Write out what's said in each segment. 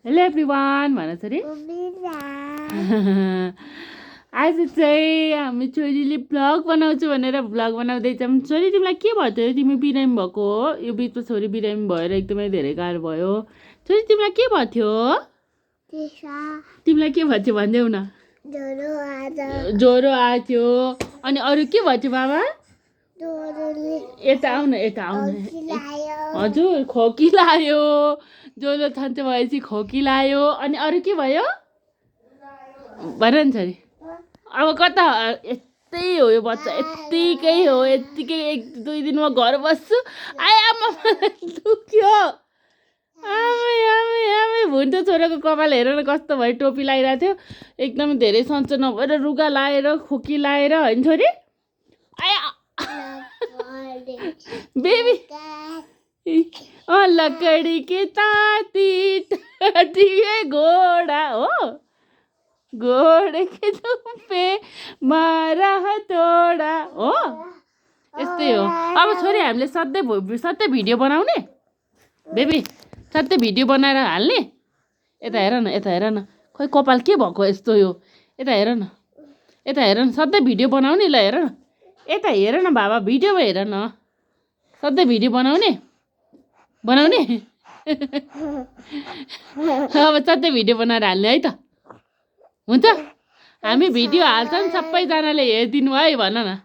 Hello everyone भन छोरी आज चाहिँ हामी छोरीले भ्लग बनाउँछु भनेर भ्लग बनाउँदैछौँ। छोरी तिमीलाई के भयो थियो? तिमी बिरामी भएको हो? यो बिचमा छोरी बिरामी भएर एकदमै धेरै गाह्रो भयो। छोरी तिमीलाई के भयो थियो? तिमीलाई के भयो थियो भनिदेऊ न। ज्वरो आएको थियो। अनि अरू के भयो थियो बाबा? यता आउन यता आउन। हजुर खोकी लाग्यो। ज्वरो थान्चो भएपछि खोकी लाग्यो। अनि अरू के भयो भन न छोरी। अब कता यस्तै हो यो बच्चा, यत्तिकै हो, यत्तिकै 1-2 दिन म घर बस्छु। आमा दुख्यो। आमै आमै आमै भुन्टो छोराको कपाल हेर न कस्तो भयो, टोपी लगाइरहेको थियो एकदम धेरै सन्चो नभएर रुगा लाएर खोकी लाएर होइन छोरी। आया बेबी लकड़ी के ताती टाटिए घोड़ा हो, घोड़े के पे मारा हथौडा हो। यस्तै हो। अब छोरी हामीले सधैँ भिडियो बनाउने बेबी, सधैँ भिडियो बनाएर हाल्ने। यता हेर न, यता हेर न, खोइ कपाल के भएको यस्तो यो। यता हेर न, यता हेर न, सधैँ भिडियो बनाउने। ल हेर न, यता हेर न बाबा, भिडियोमा हेर न। सधैँ भिडियो बनाउने बनाउने अब सधैँ भिडियो बनाएर हाल्ने है त। हुन्छ हामी भिडियो हाल्छौँ सबैजनाले हेरिदिनु है भन न।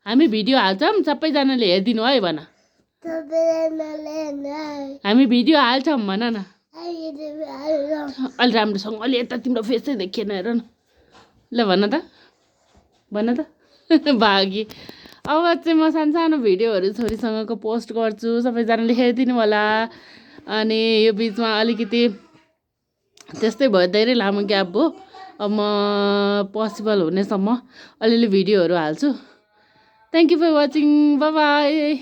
हामी भिडियो हाल्छौँ सबैजनाले हेरिदिनु है भन। हामी भिडियो हाल्छौँ भन न। अलि राम्रोसँग अलि यता तिम्रो फेसै देखिएन हेर न। ल भन त, भन त भागी। अब चाहिँ म सानो भिडियोहरू छोरीसँगको पोस्ट गर्छु, सबैजनाले हेरिदिनु होला। अनि यो बिचमा अलिकति त्यस्तै भयो, धेरै लामो ग्याप भयो। अब म पोसिबल हुनेसम्म अलिअलि भिडियोहरू हाल्छु। Thank you for watching, bye by.